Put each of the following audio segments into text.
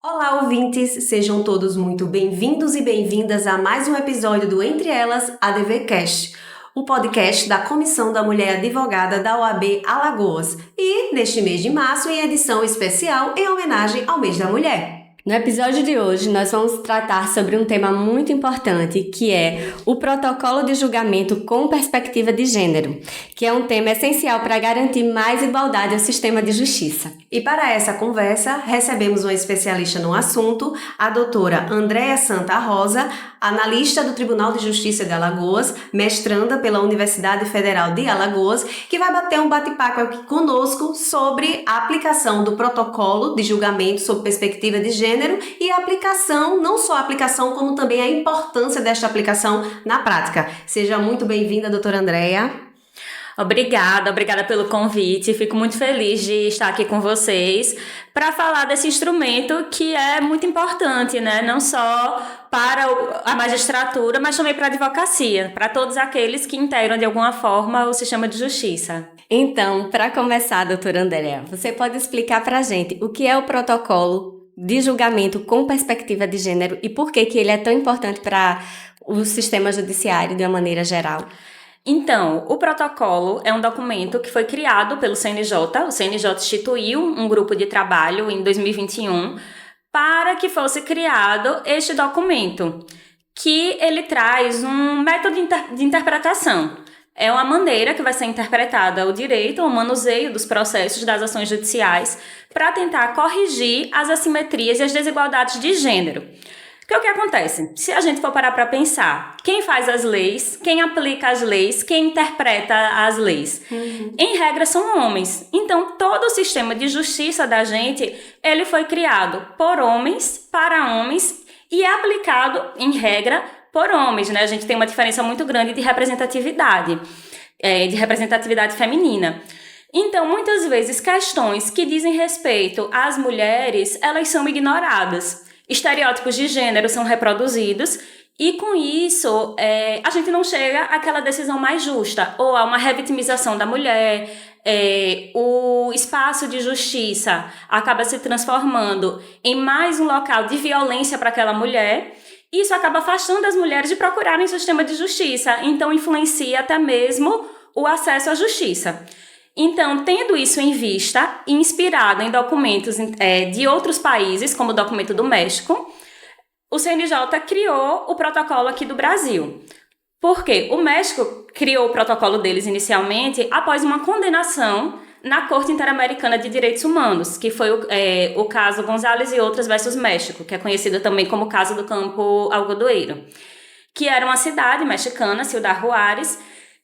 Olá, ouvintes! Sejam todos muito bem-vindos e bem-vindas a mais um episódio do Entre Elas, ADVcast, um podcast da Comissão da Mulher Advogada da OAB Alagoas e, neste mês de março, em edição especial em homenagem ao Mês da Mulher. No episódio de hoje, nós vamos tratar sobre um tema muito importante, que é o protocolo de julgamento com perspectiva de gênero, que é um tema essencial para garantir mais igualdade ao sistema de justiça. E para essa conversa, recebemos uma especialista no assunto, a doutora Andréa Santa Rosa, analista do Tribunal de Justiça de Alagoas, mestranda pela Universidade Federal de Alagoas, que vai bater um bate-papo aqui conosco sobre a aplicação do protocolo de julgamento sob perspectiva de gênero e a aplicação, não só a aplicação, como também a importância desta aplicação na prática. Seja muito bem-vinda, doutora Andréa. Obrigada pelo convite. Fico muito feliz de estar aqui com vocês para falar desse instrumento que é muito importante, né? Não só para a magistratura, mas também para a advocacia, para todos aqueles que integram de alguma forma o sistema de justiça. Então, para começar, doutora Andréa, você pode explicar para a gente o que é o protocolo de julgamento com perspectiva de gênero e por que ele é tão importante para o sistema judiciário de uma maneira geral? Então, o protocolo é um documento que foi criado pelo CNJ. O CNJ instituiu um grupo de trabalho em 2021 para que fosse criado este documento, que ele traz um método de interpretação. É uma maneira que vai ser interpretada o direito, o manuseio dos processos das ações judiciais para tentar corrigir as assimetrias e as desigualdades de gênero. Porque o que acontece? Se a gente for parar para pensar, quem faz as leis, quem aplica as leis, quem interpreta as leis? Em regra, são homens. Então, todo o sistema de justiça da gente, ele foi criado por homens, para homens e é aplicado, em regra, por homens, né? A gente tem uma diferença muito grande de representatividade feminina. Então, muitas vezes, questões que dizem respeito às mulheres, elas são ignoradas. Estereótipos de gênero são reproduzidos e, com isso, a gente não chega àquela decisão mais justa, ou a uma revitimização da mulher, o espaço de justiça acaba se transformando em mais um local de violência para aquela mulher. Isso acaba afastando as mulheres de procurarem sistema de justiça, então influencia até mesmo o acesso à justiça. Então, tendo isso em vista, inspirado em documentos de outros países, como o documento do México, o CNJ criou o protocolo aqui do Brasil. Por quê? O México criou o protocolo deles inicialmente após uma condenação na Corte Interamericana de Direitos Humanos, que foi o caso González e outras versus México, que é conhecido também como caso do Campo Algodoeiro, que era uma cidade mexicana, Ciudad Juárez,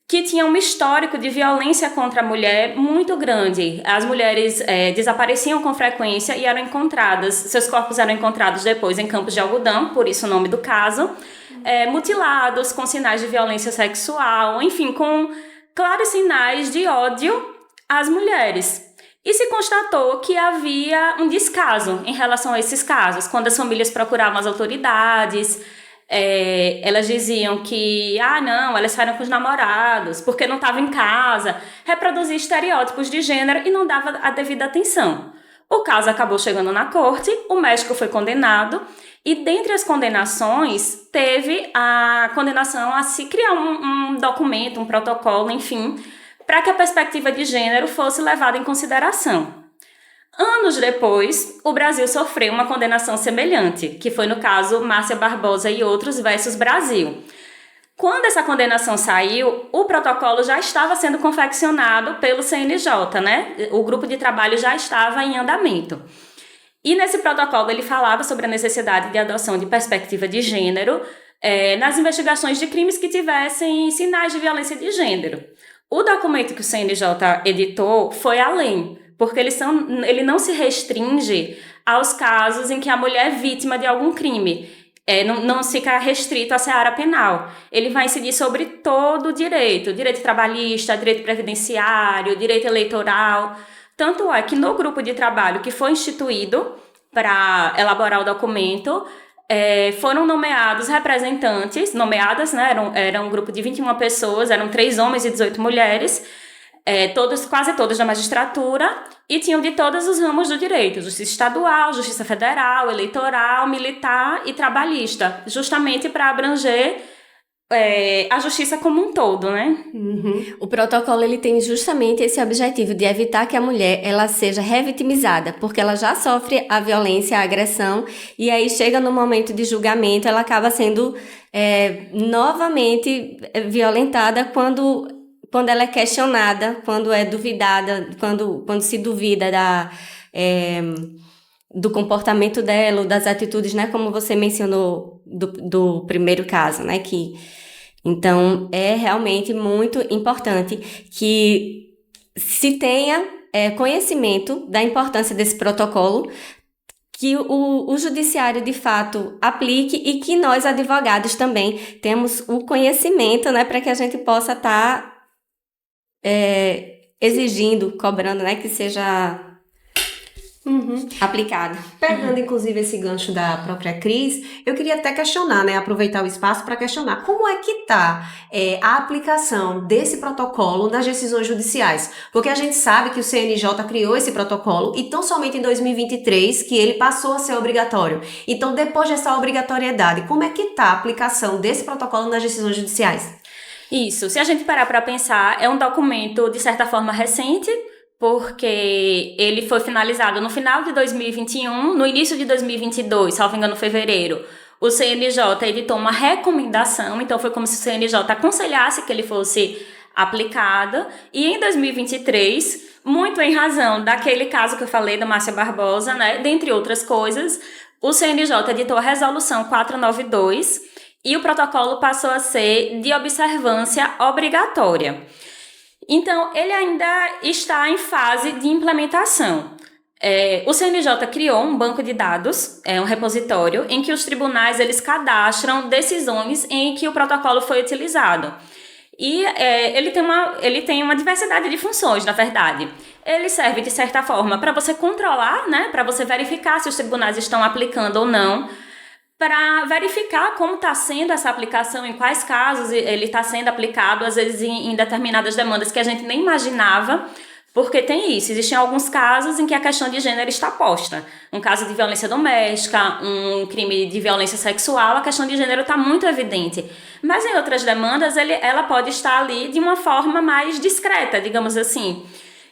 que tinha um histórico de violência contra a mulher muito grande. As mulheres desapareciam com frequência e eram encontradas, seus corpos eram encontrados depois em campos de algodão, por isso o nome do caso, mutilados, com sinais de violência sexual, enfim, com claros sinais de ódio às mulheres. E se constatou que havia um descaso em relação a esses casos. Quando as famílias procuravam as autoridades, elas diziam que, não, elas saíram com os namorados, porque não estavam em casa, reproduzia estereótipos de gênero e não dava a devida atenção. O caso acabou chegando na corte, o México foi condenado, e dentre as condenações, teve a condenação a se criar um documento, um protocolo, enfim, para que a perspectiva de gênero fosse levada em consideração. Anos depois, o Brasil sofreu uma condenação semelhante, que foi no caso Márcia Barbosa e outros versus Brasil. Quando essa condenação saiu, o protocolo já estava sendo confeccionado pelo CNJ, né? O grupo de trabalho já estava em andamento. E nesse protocolo ele falava sobre a necessidade de adoção de perspectiva de gênero nas investigações de crimes que tivessem sinais de violência de gênero. O documento que o CNJ editou foi além, porque ele não se restringe aos casos em que a mulher é vítima de algum crime. Não fica restrito à seara penal. Ele vai incidir sobre todo o direito trabalhista, direito previdenciário, direito eleitoral. Tanto é que no grupo de trabalho que foi instituído para elaborar o documento, foram nomeados representantes, né, era um grupo de 21 pessoas, eram 3 homens e 18 mulheres, quase todos da magistratura, e tinham de todos os ramos do direito, justiça estadual, justiça federal, eleitoral, militar e trabalhista, justamente para abranger a justiça como um todo, né? Uhum. O protocolo ele tem justamente esse objetivo de evitar que a mulher ela seja revitimizada, porque ela já sofre a violência, a agressão, e aí chega no momento de julgamento, ela acaba sendo novamente violentada quando ela é questionada, quando é duvidada, quando se duvida do comportamento dela, das atitudes, né? Como você mencionou do primeiro caso, né? Então, é realmente muito importante que se tenha conhecimento da importância desse protocolo, que o judiciário, de fato, aplique e que nós, advogados, também temos o conhecimento, né? Para que a gente possa estar exigindo, cobrando, né? Que seja aplicado. Pegando, inclusive, esse gancho da própria Cris, eu queria até questionar, né? Aproveitar o espaço para questionar como é que está a aplicação desse protocolo nas decisões judiciais. Porque a gente sabe que o CNJ criou esse protocolo e tão somente em 2023 que ele passou a ser obrigatório. Então, depois dessa obrigatoriedade, como é que está a aplicação desse protocolo nas decisões judiciais? Isso, se a gente parar para pensar, é um documento, de certa forma, recente, porque ele foi finalizado no final de 2021, no início de 2022, salvo engano, fevereiro. O CNJ editou uma recomendação, então foi como se o CNJ aconselhasse que ele fosse aplicado, e em 2023, muito em razão daquele caso que eu falei da Márcia Barbosa, né, dentre outras coisas, o CNJ editou a resolução 492 e o protocolo passou a ser de observância obrigatória. Então, ele ainda está em fase de implementação. O CNJ criou um banco de dados, um repositório, em que os tribunais eles cadastram decisões em que o protocolo foi utilizado. E ele tem uma diversidade de funções, na verdade. Ele serve, de certa forma, para você controlar, né, para você verificar se os tribunais estão aplicando ou não, para verificar como está sendo essa aplicação, em quais casos ele está sendo aplicado, às vezes em determinadas demandas que a gente nem imaginava, porque tem isso, existem alguns casos em que a questão de gênero está posta. Um caso de violência doméstica, um crime de violência sexual, a questão de gênero está muito evidente. Mas em outras demandas, ela pode estar ali de uma forma mais discreta, digamos assim.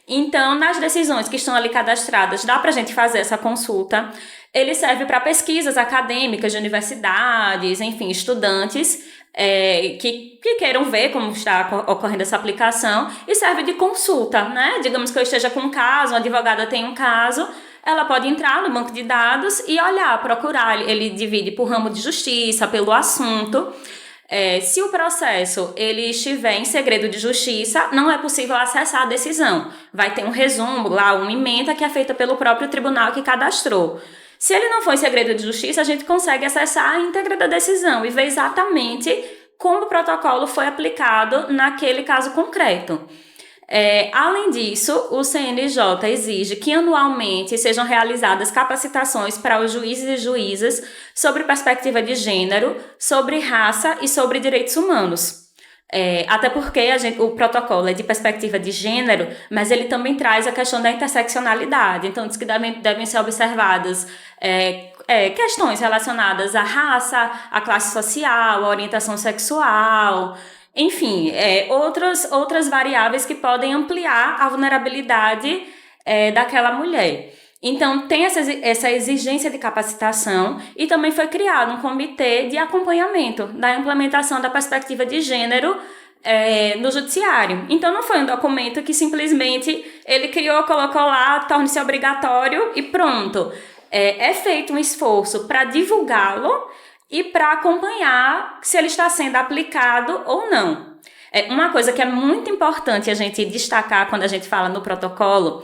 Então, nas decisões que estão ali cadastradas, dá para a gente fazer essa consulta. Ele serve para pesquisas acadêmicas de universidades, enfim, estudantes que queiram ver como está ocorrendo essa aplicação, e serve de consulta, né? Digamos que eu esteja com um caso, uma advogada tem um caso, ela pode entrar no banco de dados e olhar, procurar. Ele divide por ramo de justiça, pelo assunto. Se o processo ele estiver em segredo de justiça, não é possível acessar a decisão. Vai ter um resumo lá, uma ementa que é feita pelo próprio tribunal que cadastrou. Se ele não for em segredo de justiça, a gente consegue acessar a íntegra da decisão e ver exatamente como o protocolo foi aplicado naquele caso concreto. Além disso, o CNJ exige que anualmente sejam realizadas capacitações para os juízes e juízas sobre perspectiva de gênero, sobre raça e sobre direitos humanos. Até porque o protocolo é de perspectiva de gênero, mas ele também traz a questão da interseccionalidade. Então, diz que devem ser observadas questões relacionadas à raça, à classe social, à orientação sexual, enfim, outras variáveis que podem ampliar a vulnerabilidade daquela mulher. Então, tem essa exigência de capacitação, e também foi criado um comitê de acompanhamento da implementação da perspectiva de gênero no judiciário. Então, não foi um documento que simplesmente ele criou, colocou lá, torne-se obrigatório e pronto. É feito um esforço para divulgá-lo e para acompanhar se ele está sendo aplicado ou não. Uma coisa que é muito importante a gente destacar quando a gente fala no protocolo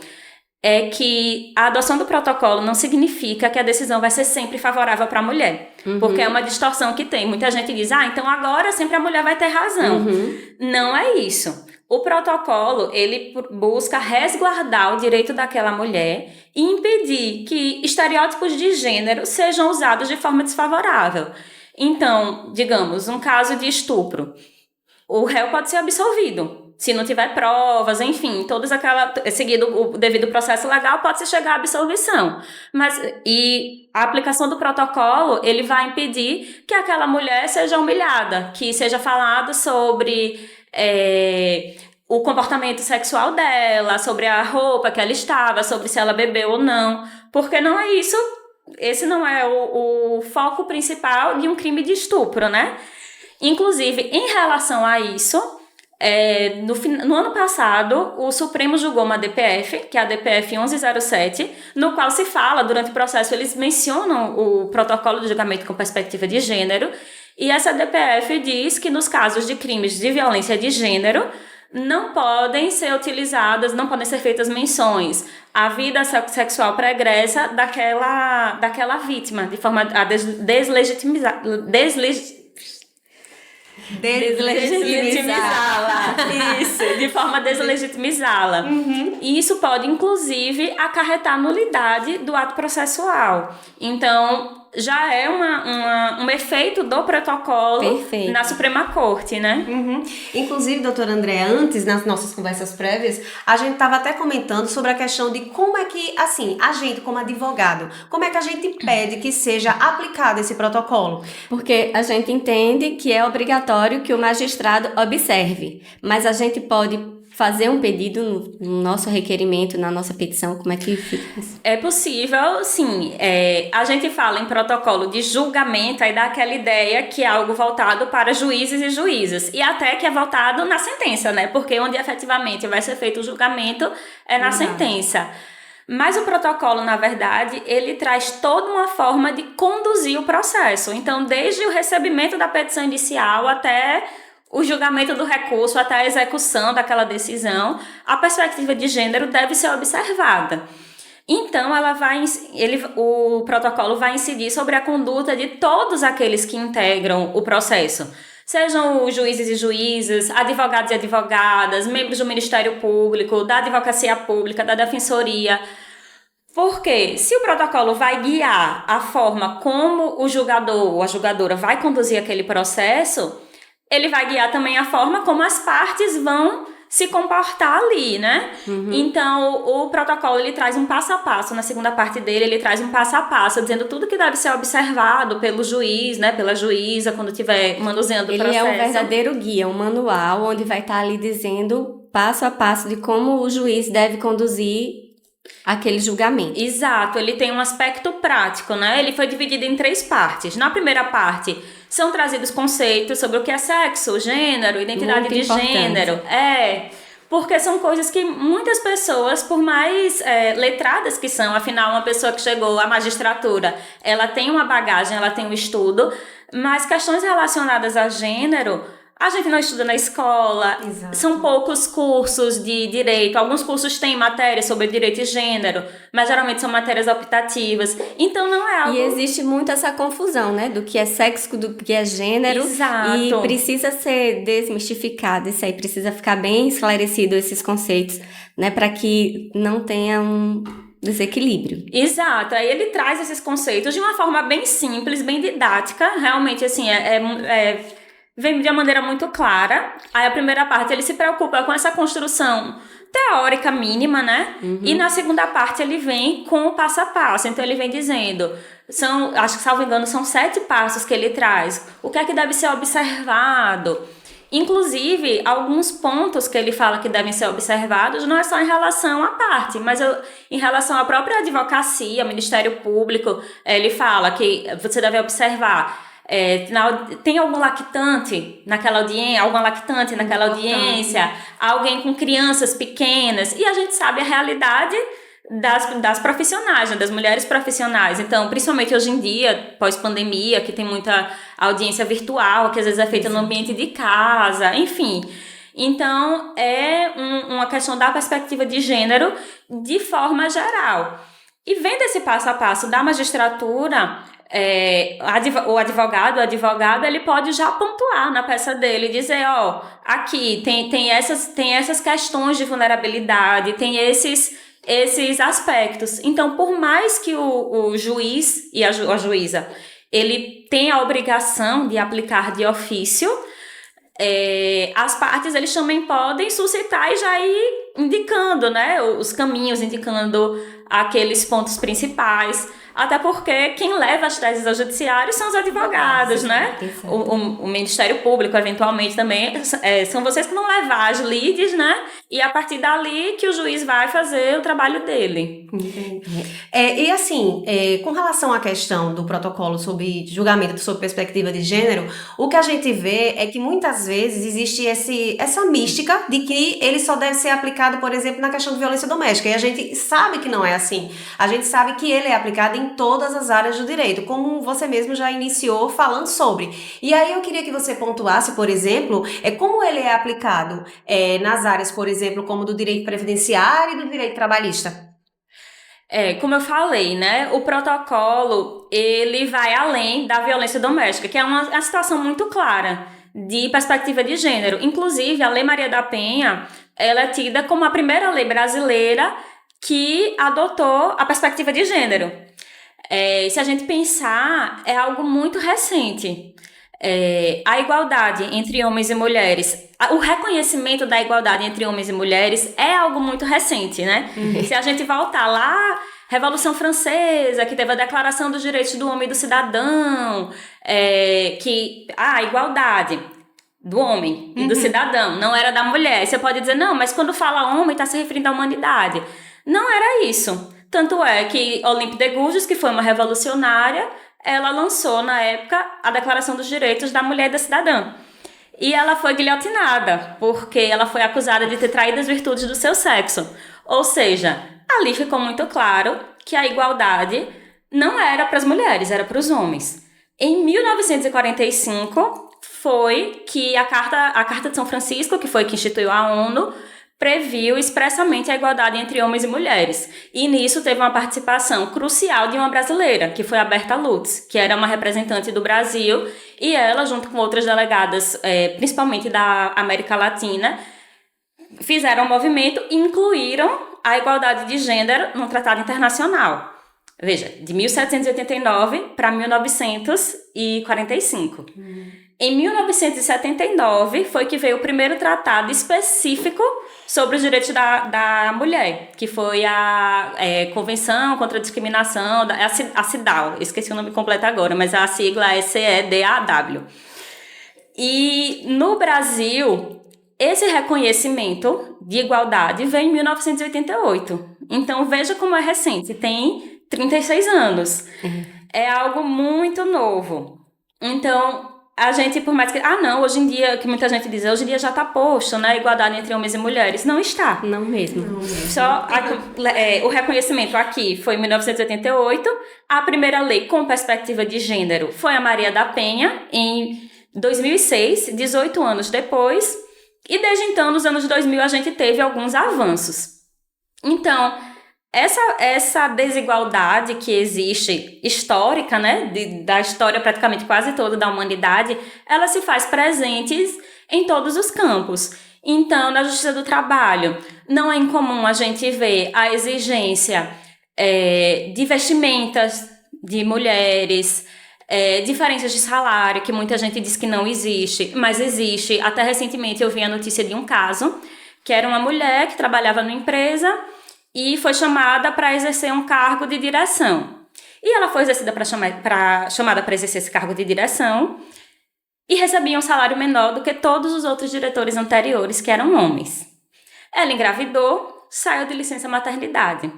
é que a adoção do protocolo não significa que a decisão vai ser sempre favorável para a mulher. Uhum. Porque é uma distorção que tem. Muita gente diz, então agora sempre a mulher vai ter razão. Uhum. Não é isso. O protocolo, ele busca resguardar o direito daquela mulher e impedir que estereótipos de gênero sejam usados de forma desfavorável. Então, digamos, um caso de estupro. O réu pode ser absolvido. Se não tiver provas, enfim, seguido o devido processo legal, pode-se chegar à absolvição. E a aplicação do protocolo, ele vai impedir que aquela mulher seja humilhada, que seja falado sobre o comportamento sexual dela, sobre a roupa que ela estava, sobre se ela bebeu ou não, porque não é isso, esse não é o foco principal de um crime de estupro, né? Inclusive, em relação a isso, no ano passado, o Supremo julgou uma DPF, que é a DPF 1107, no qual se fala, durante o processo, eles mencionam o protocolo de julgamento com perspectiva de gênero, e essa DPF diz que nos casos de crimes de violência de gênero, não podem ser utilizadas, não podem ser feitas menções à vida sexual pregressa daquela vítima, de forma a deslegitimizá-la. Isso, de forma a deslegitimizá-la. E isso pode, inclusive, acarretar nulidade do ato processual. Então, já é um efeito do protocolo Perfeito. Na Suprema Corte, né? Inclusive, doutora Andréa, antes, nas nossas conversas prévias, a gente estava até comentando sobre a questão de como é que, assim, a gente, como advogado, como é que a gente pede que seja aplicado esse protocolo? Porque a gente entende que é obrigatório que o magistrado observe, mas a gente pode fazer um pedido no nosso requerimento, na nossa petição, como é que fica? É possível, sim. A gente fala em protocolo de julgamento, aí dá aquela ideia que é algo voltado para juízes e juízas, e até que é voltado na sentença, né? Porque onde efetivamente vai ser feito o julgamento é na sentença. Mas o protocolo, na verdade, ele traz toda uma forma de conduzir o processo. Então, desde o recebimento da petição inicial até o julgamento do recurso, até a execução daquela decisão, a perspectiva de gênero deve ser observada. Então, o protocolo vai incidir sobre a conduta de todos aqueles que integram o processo. Sejam os juízes e juízas, advogados e advogadas, membros do Ministério Público, da Advocacia Pública, da Defensoria. Porque se o protocolo vai guiar a forma como o julgador ou a julgadora vai conduzir aquele processo, ele vai guiar também a forma como as partes vão se comportar ali, né? Então, o protocolo, ele traz um passo a passo, na segunda parte dele, ele traz um passo a passo, dizendo tudo que deve ser observado pelo juiz, né? Pela juíza, quando estiver manuseando o processo. Ele é um verdadeiro guia, um manual, onde vai estar ali dizendo passo a passo de como o juiz deve conduzir aquele julgamento. Exato, ele tem um aspecto prático, né? Ele foi dividido em 3 partes. Na primeira parte, são trazidos conceitos sobre o que é sexo, gênero, identidade Muito de importante. gênero. Porque são coisas que muitas pessoas, por mais letradas que são, afinal, uma pessoa que chegou à magistratura, ela tem uma bagagem, ela tem um estudo, mas questões relacionadas a gênero, a gente não estuda na escola. Exato. São poucos cursos de direito. Alguns cursos têm matérias sobre direito e gênero, mas geralmente são matérias optativas. Então não é algo... E existe muito essa confusão, né? Do que é sexo, do que é gênero. Exato. E precisa ser desmistificado isso aí. Precisa ficar bem esclarecido esses conceitos, né? Para que não tenha um desequilíbrio. Exato. Aí ele traz esses conceitos de uma forma bem simples, bem didática. Realmente, assim, vem de uma maneira muito clara. Aí a primeira parte ele se preocupa com essa construção teórica mínima, né? E na segunda parte ele vem com o passo a passo. Então ele vem dizendo, acho que salvo engano, são 7 passos que ele traz. O que é que deve ser observado? Inclusive, alguns pontos que ele fala que devem ser observados não é só em relação à parte, mas em relação à própria advocacia, ao Ministério Público, ele fala que você deve observar tem algum lactante naquela audiência, alguma lactante naquela audiência, alguém com crianças pequenas, e a gente sabe a realidade das profissionais, né, das mulheres profissionais. Então, principalmente hoje em dia, pós-pandemia, que tem muita audiência virtual, que às vezes é feita no ambiente de casa, enfim. Então, é uma questão da perspectiva de gênero de forma geral. E vendo esse passo a passo da magistratura, o advogado, ele pode já pontuar na peça dele, dizer, aqui tem essas questões de vulnerabilidade, tem esses aspectos. Então, por mais que o juiz e a juíza, ele tem a obrigação de aplicar de ofício, as partes eles também podem suscitar e já ir indicando, né, os caminhos, indicando aqueles pontos principais. Até porque quem leva as teses ao judiciário são os advogados, né? O Ministério Público, eventualmente, também. São vocês que vão levar as lides, né? E a partir dali que o juiz vai fazer o trabalho dele. E assim, com relação à questão do protocolo sobre julgamento sob perspectiva de gênero, o que a gente vê é que muitas vezes existe essa mística de que ele só deve ser aplicado, por exemplo, na questão de violência doméstica. E a gente sabe que não é assim. A gente sabe que ele é aplicado em todas as áreas do direito, como você mesmo já iniciou falando sobre. E aí eu queria que você pontuasse, por exemplo, como ele é aplicado nas áreas, por exemplo, como do direito previdenciário e do direito trabalhista. Como eu falei, né, o protocolo, ele vai além da violência doméstica, que é uma situação muito clara de perspectiva de gênero. Inclusive, a Lei Maria da Penha, ela é tida como a primeira lei brasileira que adotou a perspectiva de gênero. Se a gente pensar, é algo muito recente. A igualdade entre homens e mulheres, o reconhecimento da igualdade entre homens e mulheres é algo muito recente, né? Se a gente voltar lá, Revolução Francesa, que teve a Declaração dos Direitos do Homem e do Cidadão, a igualdade do homem e do cidadão, não era da mulher. Você pode dizer, não, mas quando fala homem, está se referindo à humanidade. Não era isso. Tanto é que Olympe de Gouges, que foi uma revolucionária, ela lançou, na época, a Declaração dos Direitos da Mulher e da Cidadã. E ela foi guilhotinada, porque ela foi acusada de ter traído as virtudes do seu sexo. Ou seja, ali ficou muito claro que a igualdade não era para as mulheres, era para os homens. Em 1945, foi que a Carta de São Francisco, que foi que instituiu a ONU, previu expressamente a igualdade entre homens e mulheres. E nisso teve uma participação crucial de uma brasileira, que foi a Berta Lutz, que era uma representante do Brasil, e ela, junto com outras delegadas, principalmente da América Latina, fizeram um movimento e incluíram a igualdade de gênero no Tratado Internacional. Veja, de 1789 para 1945. Em 1979 foi que veio o primeiro tratado específico sobre os direitos da mulher, que foi a Convenção contra a Discriminação, a CEDAW, esqueci o nome completo agora, mas a sigla é CEDAW. E no Brasil, esse reconhecimento de igualdade veio em 1988. Então veja como é recente, tem 36 anos. É algo muito novo. Então, a gente, por mais que... não, hoje em dia, que muita gente diz, hoje em dia já está posto, né? Igualdade entre homens e mulheres. Não está. Não mesmo. Só o reconhecimento aqui foi em 1988. A primeira lei com perspectiva de gênero foi a Maria da Penha, em 2006, 18 anos depois. E desde então, nos anos 2000, a gente teve alguns avanços. Então, essa desigualdade que existe, histórica, né, da história praticamente quase toda da humanidade, ela se faz presente em todos os campos. Então, na Justiça do Trabalho, não é incomum a gente ver a exigência de vestimentas de mulheres, diferenças de salário, que muita gente diz que não existe, mas existe. Até recentemente eu vi a notícia de um caso, que era uma mulher que trabalhava numa empresa e foi chamada para exercer um cargo de direção. E ela foi chamada para exercer esse cargo de direção e recebia um salário menor do que todos os outros diretores anteriores, que eram homens. Ela engravidou, saiu de licença maternidade.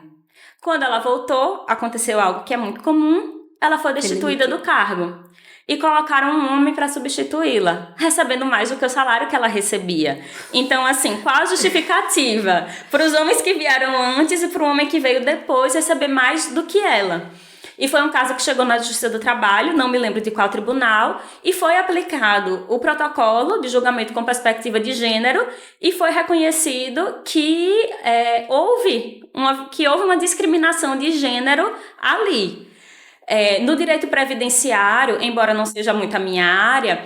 Quando ela voltou, aconteceu algo que é muito comum, ela foi destituída do cargo. E colocaram um homem para substituí-la, recebendo mais do que o salário que ela recebia. Então, assim, qual a justificativa para os homens que vieram antes e para o homem que veio depois receber mais do que ela? E foi um caso que chegou na Justiça do Trabalho, não me lembro de qual tribunal, e foi aplicado o protocolo de julgamento com perspectiva de gênero e foi reconhecido que houve uma discriminação de gênero ali. No direito previdenciário, embora não seja muito a minha área,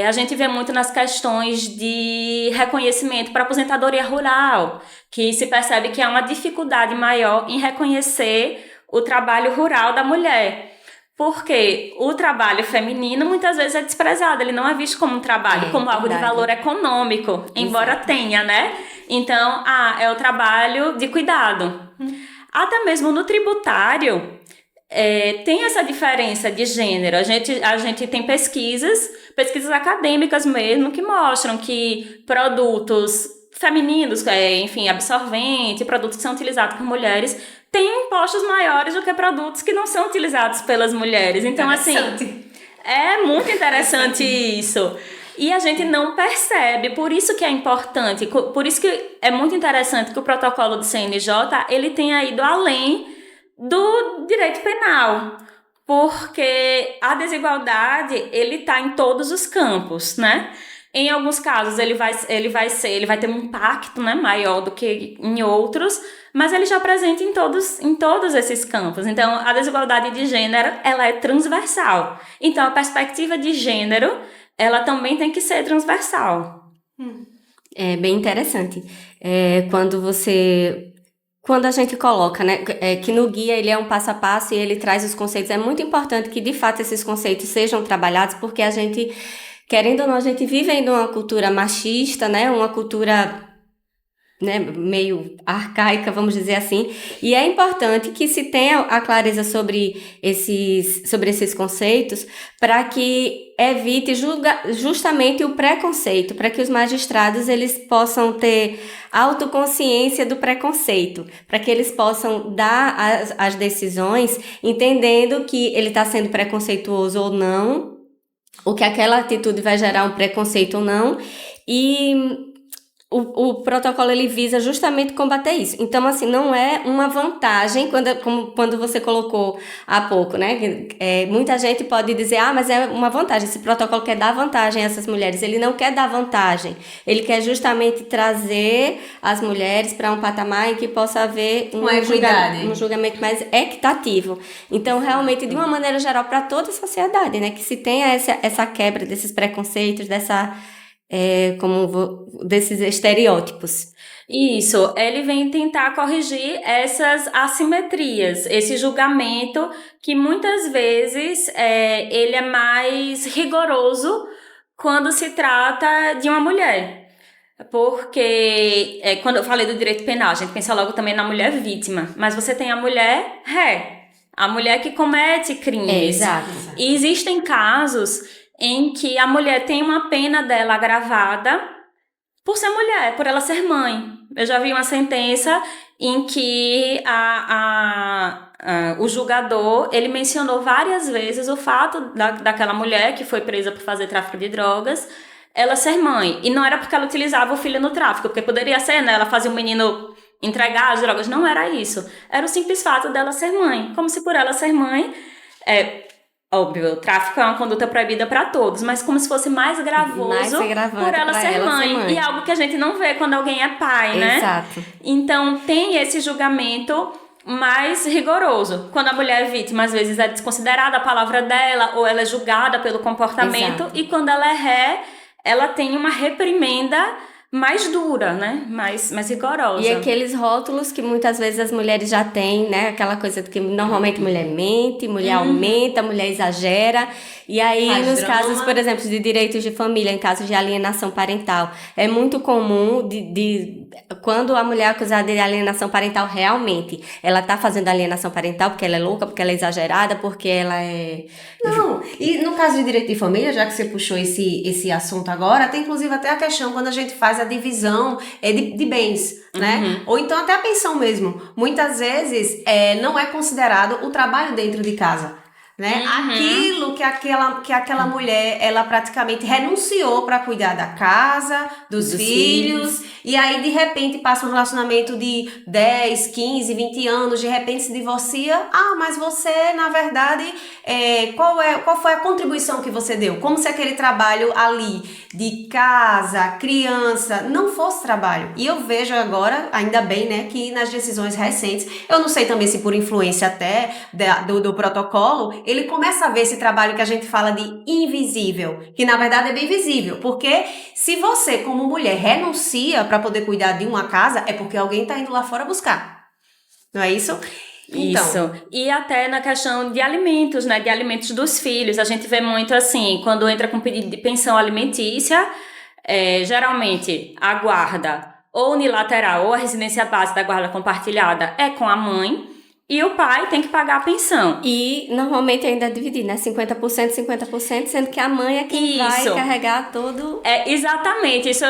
a gente vê muito nas questões de reconhecimento para aposentadoria rural, que se percebe que há uma dificuldade maior em reconhecer o trabalho rural da mulher, Porque o trabalho feminino muitas vezes é desprezado, ele não é visto como um trabalho, como algo de valor econômico, embora tenha, né? Então, é o trabalho de cuidado. Até mesmo no tributário, tem essa diferença de gênero. A gente tem pesquisas acadêmicas mesmo, que mostram que produtos femininos, enfim, absorvente, produtos que são utilizados por mulheres, têm impostos maiores do que produtos que não são utilizados pelas mulheres. Então, assim, é muito interessante isso. E a gente não percebe, por isso que é importante, por isso que é muito interessante que o protocolo do CNJ, ele tenha ido além do direito penal, porque a desigualdade, ele está em todos os campos, né? Em alguns casos, ele vai ter um impacto, né, maior do que em outros, mas ele já presente em todos esses campos. Então, a desigualdade de gênero, ela é transversal. Então, a perspectiva de gênero, ela também tem que ser transversal. É bem interessante. Quando a gente coloca, né, que no guia ele é um passo a passo e ele traz os conceitos, é muito importante que, de fato, esses conceitos sejam trabalhados, porque a gente, querendo ou não, a gente vive ainda uma cultura machista, né, uma cultura, né, meio arcaica, vamos dizer assim, e é importante que se tenha a clareza sobre esses conceitos para que evite justamente o preconceito, para que os magistrados eles possam ter autoconsciência do preconceito, para que eles possam dar as decisões entendendo que ele está sendo preconceituoso ou não, ou que aquela atitude vai gerar um preconceito ou não, e o protocolo ele visa justamente combater isso. Então, assim, não é uma vantagem, quando você colocou há pouco, né? Muita gente pode dizer, mas é uma vantagem. Esse protocolo quer dar vantagem a essas mulheres. Ele não quer dar vantagem. Ele quer justamente trazer as mulheres para um patamar em que possa haver um julgamento mais equitativo. Então, realmente, de uma maneira geral, para toda a sociedade, né? Que se tenha essa quebra desses preconceitos, desses estereótipos. Isso, ele vem tentar corrigir essas assimetrias, esse julgamento que muitas vezes ele é mais rigoroso quando se trata de uma mulher. Porque quando eu falei do direito penal, a gente pensa logo também na mulher vítima, mas você tem a mulher ré, a mulher que comete crimes. Exato. E existem casos em que a mulher tem uma pena dela agravada por ser mulher, por ela ser mãe. Eu já vi uma sentença em que o julgador, ele mencionou várias vezes o fato daquela mulher que foi presa por fazer tráfico de drogas, ela ser mãe. E não era porque ela utilizava o filho no tráfico, porque poderia ser, né? Ela fazia o menino entregar as drogas. Não era isso. Era o simples fato dela ser mãe. Como se por ela ser mãe... Óbvio, o tráfico é uma conduta proibida para todos, mas como se fosse mais gravoso por ela ser mãe. E algo que a gente não vê quando alguém é pai, né? Exato. Então, tem esse julgamento mais rigoroso. Quando a mulher é vítima, às vezes é desconsiderada a palavra dela, ou ela é julgada pelo comportamento. Exato. E quando ela é ré, ela tem uma reprimenda mais dura, né? Mais rigorosa. E aqueles rótulos que muitas vezes as mulheres já têm, né? Aquela coisa que normalmente mulher mente, mulher aumenta, mulher exagera. E aí, nos casos, por exemplo, de direitos de família, em casos de alienação parental, é muito comum quando a mulher é acusada de alienação parental, realmente, ela tá fazendo alienação parental porque ela é louca, porque ela é exagerada, porque ela é... Não, e no caso de direito de família, já que você puxou esse assunto agora, tem inclusive até a questão quando a gente faz a divisão de bens, né? Ou então até a pensão mesmo. Muitas vezes não é considerado o trabalho dentro de casa. Né? Aquilo que aquela mulher, ela praticamente renunciou para cuidar da casa, dos filhos, e aí de repente passa um relacionamento de 10, 15, 20 anos, de repente se divorcia. Mas você, na verdade, qual foi a contribuição que você deu? Como se aquele trabalho ali de casa, criança, não fosse trabalho. E eu vejo agora, ainda bem, né, que nas decisões recentes, eu não sei também se por influência até do protocolo, ele começa a ver esse trabalho que a gente fala de invisível, que na verdade é bem visível, porque se você como mulher renuncia para poder cuidar de uma casa, é porque alguém está indo lá fora buscar, não é isso? Então. Isso. E até na questão de alimentos, né? De alimentos dos filhos. A gente vê muito assim, quando entra com pedido de pensão alimentícia, geralmente a guarda ou unilateral ou a residência base da guarda compartilhada é com a mãe e o pai tem que pagar a pensão. E normalmente ainda é dividido, né? 50%, 50%, sendo que a mãe é quem vai carregar todo... Exatamente, isso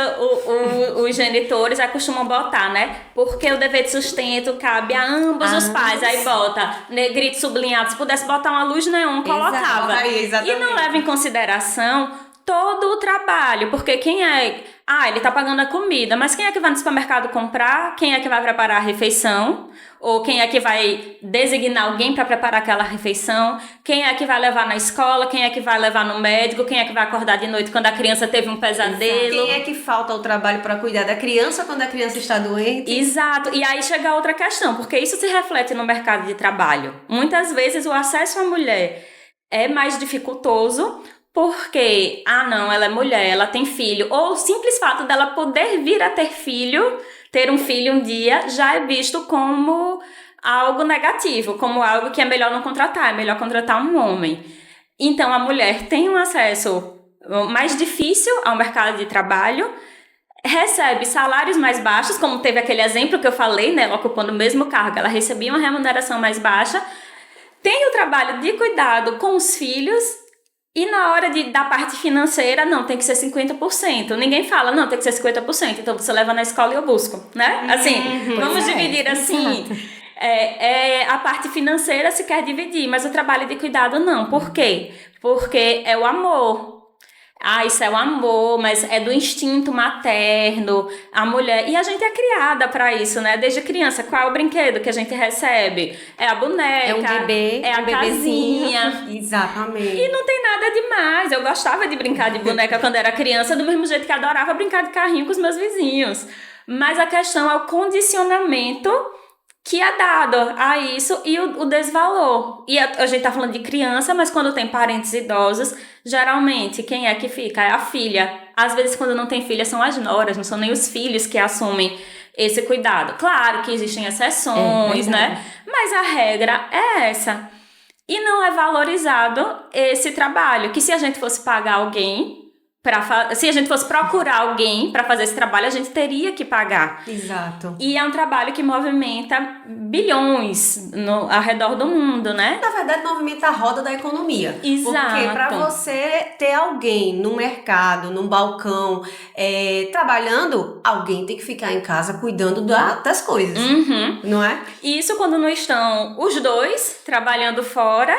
os genitores costumam botar, né? Porque o dever de sustento cabe a ambos os pais. Aí bota negrito sublinhado, se pudesse botar uma luz neon, colocava. Exatamente. E não leva em consideração todo o trabalho, porque quem é... ele tá pagando a comida, mas quem é que vai no supermercado comprar? Quem é que vai preparar a refeição? Ou quem é que vai designar alguém para preparar aquela refeição? Quem é que vai levar na escola? Quem é que vai levar no médico? Quem é que vai acordar de noite quando a criança teve um pesadelo? Quem é que falta ao trabalho para cuidar da criança quando a criança está doente? Exato. E aí chega outra questão, porque isso se reflete no mercado de trabalho. Muitas vezes o acesso à mulher é mais dificultoso porque, não, ela é mulher, ela tem filho. Ou o simples fato dela poder vir a ter filho, ter um filho um dia, já é visto como algo negativo, como algo que é melhor não contratar, é melhor contratar um homem. Então, a mulher tem um acesso mais difícil ao mercado de trabalho, recebe salários mais baixos, como teve aquele exemplo que eu falei, né, ela ocupando o mesmo cargo, ela recebia uma remuneração mais baixa, tem o trabalho de cuidado com os filhos. E na hora da parte financeira, não, tem que ser 50%. Ninguém fala, não, tem que ser 50%. Então você leva na escola e eu busco, né? Assim, vamos dividir assim. A parte financeira se quer dividir, mas o trabalho de cuidado não. Por quê? Porque é o amor. Isso é o amor, mas é do instinto materno, a mulher... E a gente é criada pra isso, né? Desde criança, qual é o brinquedo que a gente recebe? É a boneca, é um bebê, é a casinha. Exatamente. E não tem nada demais. Eu gostava de brincar de boneca quando era criança, do mesmo jeito que adorava brincar de carrinho com os meus vizinhos. Mas a questão é o condicionamento que é dado a isso e o desvalor. E a gente tá falando de criança, mas quando tem parentes idosos, geralmente quem é que fica? É a filha. Às vezes, quando não tem filha, são as noras, não são nem os filhos que assumem esse cuidado. Claro que existem exceções, né? Mas a regra é essa. E não é valorizado esse trabalho, que se a gente fosse pagar alguém... Se a gente fosse procurar alguém para fazer esse trabalho, a gente teria que pagar. Exato. E é um trabalho que movimenta bilhões ao redor do mundo, né? Na verdade, movimenta a roda da economia. Exato. Porque para você ter alguém no mercado, num balcão, trabalhando, alguém tem que ficar em casa cuidando das coisas. Não é? Isso quando não estão os dois trabalhando fora...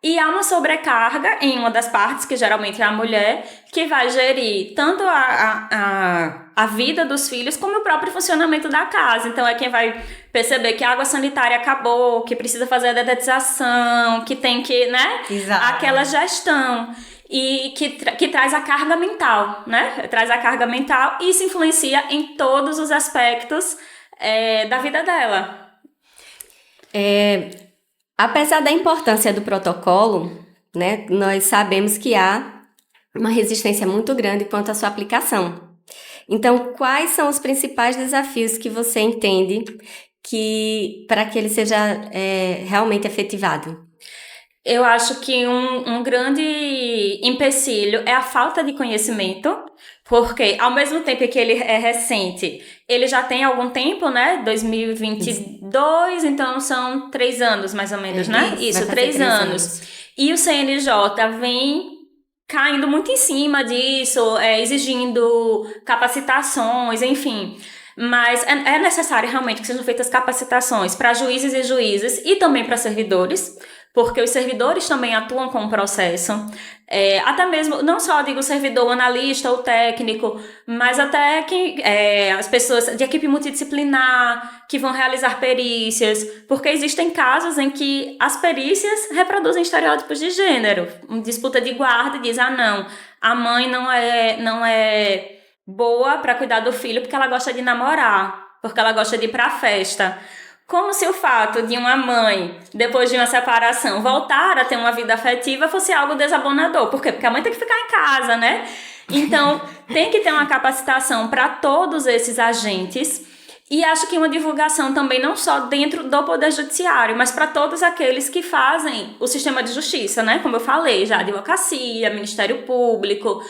E há uma sobrecarga em uma das partes, que geralmente é a mulher, que vai gerir tanto a vida dos filhos como o próprio funcionamento da casa. Então é quem vai perceber que a água sanitária acabou, que precisa fazer a dedetização, que tem que, né? Exato. Aquela gestão. E que traz a carga mental, né? Traz a carga mental e isso influencia em todos os aspectos da vida dela. Apesar da importância do protocolo, né, nós sabemos que há uma resistência muito grande quanto à sua aplicação. Então, quais são os principais desafios que você entende para que ele seja realmente efetivado? Eu acho que um grande empecilho é a falta de conhecimento, porque ao mesmo tempo que ele é recente, ele já tem algum tempo, né? 2022, então são 3 anos mais ou menos, né? Isso, 3 anos. E o CNJ vem caindo muito em cima disso, exigindo capacitações, enfim... Mas é necessário realmente que sejam feitas capacitações para juízes e juízes e também para servidores, porque os servidores também atuam com o processo. Até mesmo, não só digo servidor, o analista, o técnico, mas até as pessoas de equipe multidisciplinar que vão realizar perícias, porque existem casos em que as perícias reproduzem estereótipos de gênero. Uma disputa de guarda diz, não, a mãe não é boa para cuidar do filho porque ela gosta de namorar, porque ela gosta de ir pra festa. Como se o fato de uma mãe, depois de uma separação, voltar a ter uma vida afetiva fosse algo desabonador. Por quê? Porque a mãe tem que ficar em casa, né? Então, tem que ter uma capacitação para todos esses agentes E acho que uma divulgação também não só dentro do Poder Judiciário, mas para todos aqueles que fazem o sistema de justiça, né? Como eu falei, já advocacia, Ministério Público,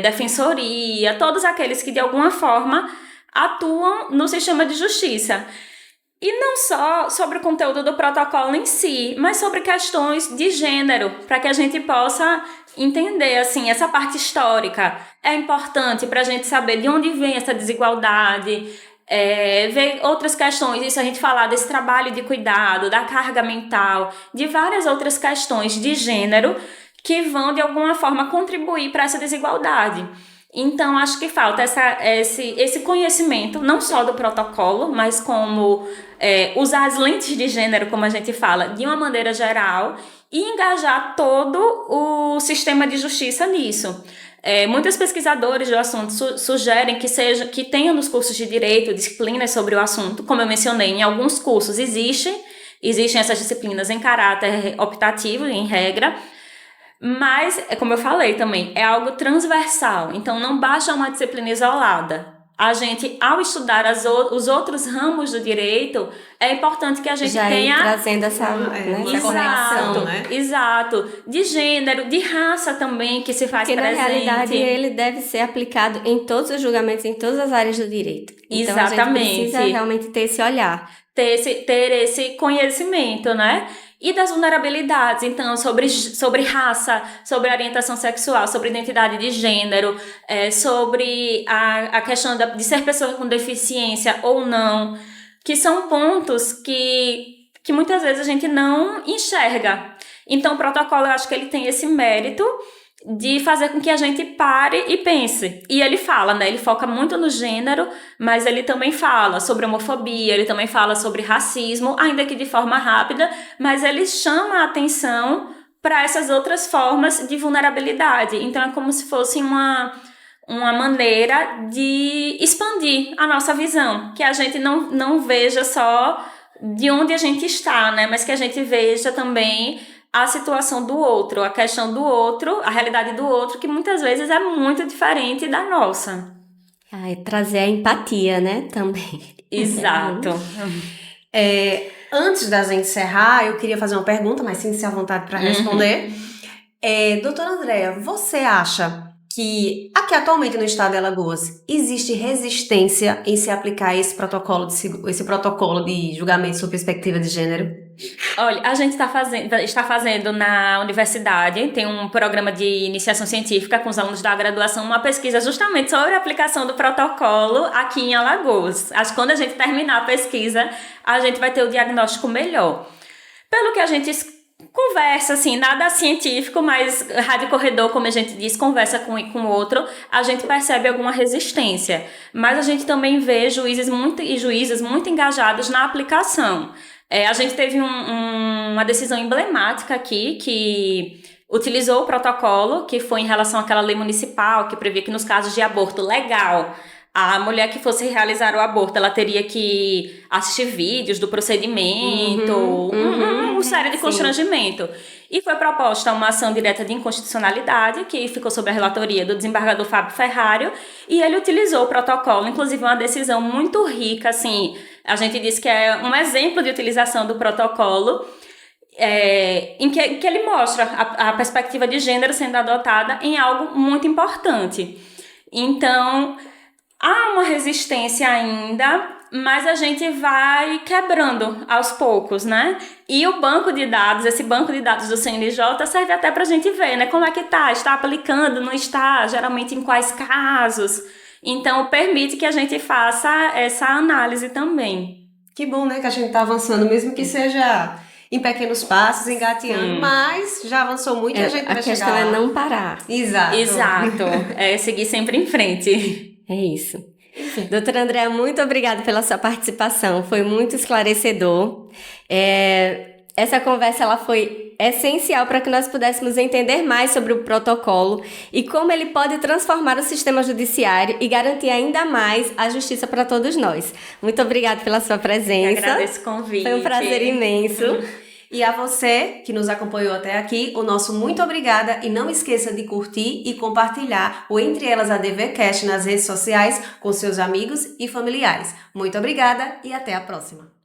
Defensoria, todos aqueles que de alguma forma atuam no sistema de justiça. E não só sobre o conteúdo do protocolo em si, mas sobre questões de gênero, para que a gente possa entender, assim, essa parte histórica. É importante para a gente saber de onde vem essa desigualdade, ver outras questões, isso a gente falar desse trabalho de cuidado, da carga mental, de várias outras questões de gênero que vão, de alguma forma, contribuir para essa desigualdade. Então, acho que falta esse conhecimento, não só do protocolo, mas como usar as lentes de gênero, como a gente fala, de uma maneira geral, e engajar todo o sistema de justiça nisso. Muitos pesquisadores do assunto sugerem que tenha nos cursos de direito disciplinas sobre o assunto. Como eu mencionei, em alguns cursos existem essas disciplinas em caráter optativo, em regra, mas, como eu falei também, é algo transversal, então não basta uma disciplina isolada. A gente, ao estudar os outros ramos do direito, é importante que a gente tenha... trazendo essa conexão, né? Exato. De gênero, de raça também, que se faz porque presente. Porque, na realidade, ele deve ser aplicado em todos os julgamentos, em todas as áreas do direito. Então, exatamente. A gente precisa realmente ter esse olhar. Ter esse conhecimento, né? E das vulnerabilidades, então, sobre raça, sobre orientação sexual, sobre identidade de gênero, sobre a questão de ser pessoa com deficiência ou não, que são pontos que muitas vezes a gente não enxerga. Então, o protocolo, eu acho que ele tem esse mérito de fazer com que a gente pare e pense. E ele fala, né? Ele foca muito no gênero, mas ele também fala sobre homofobia, ele também fala sobre racismo, ainda que de forma rápida, mas ele chama a atenção para essas outras formas de vulnerabilidade. Então, é como se fosse uma maneira de expandir a nossa visão, que a gente não veja só de onde a gente está, né? Mas que a gente veja também a situação do outro, a questão do outro, a realidade do outro, que muitas vezes é muito diferente da nossa. Trazer a empatia, né, também. Exato. Antes da gente encerrar, eu queria fazer uma pergunta, mas sinta-se à vontade para responder. Doutora Andréa, você acha que aqui atualmente no estado de Alagoas existe resistência em se aplicar esse protocolo de julgamento sob perspectiva de gênero? Olha, a gente está fazendo na universidade, tem um programa de iniciação científica com os alunos da graduação, uma pesquisa justamente sobre a aplicação do protocolo aqui em Alagoas. Acho que quando a gente terminar a pesquisa, a gente vai ter o diagnóstico melhor. Pelo que a gente conversa, assim, nada científico, mas rádio corredor, como a gente diz, conversa com o outro, a gente percebe alguma resistência. Mas a gente também vê juízes muito engajados na aplicação. A gente teve uma decisão emblemática aqui, que utilizou o protocolo, que foi em relação àquela lei municipal, que previa que nos casos de aborto legal, a mulher que fosse realizar o aborto, ela teria que assistir vídeos do procedimento, uma série de constrangimento. E foi proposta uma ação direta de inconstitucionalidade, que ficou sob a relatoria do desembargador Fábio Ferrário, e ele utilizou o protocolo, inclusive uma decisão muito rica, assim, a gente diz que é um exemplo de utilização do protocolo, em que ele mostra a perspectiva de gênero sendo adotada em algo muito importante. Então, há uma resistência ainda, mas a gente vai quebrando aos poucos, né? E o banco de dados, esse banco de dados do CNJ serve até pra gente ver, né? Como é que tá? Está aplicando? Não está? Geralmente em quais casos? Então, permite que a gente faça essa análise também. Que bom, né? Que a gente tá avançando, mesmo que seja em pequenos passos, engateando, mas já avançou muito e a gente vai chegar. A questão é não parar. Exato. Seguir sempre em frente. É isso. Doutora Andréa, muito obrigada pela sua participação, foi muito esclarecedor. Essa conversa ela foi essencial para que nós pudéssemos entender mais sobre o protocolo e como ele pode transformar o sistema judiciário e garantir ainda mais a justiça para todos nós. Muito obrigada pela sua presença. Eu agradeço o convite. Foi um prazer imenso. E a você que nos acompanhou até aqui, o nosso muito obrigada e não esqueça de curtir e compartilhar o Entre Elas ADVcast nas redes sociais com seus amigos e familiares. Muito obrigada e até a próxima!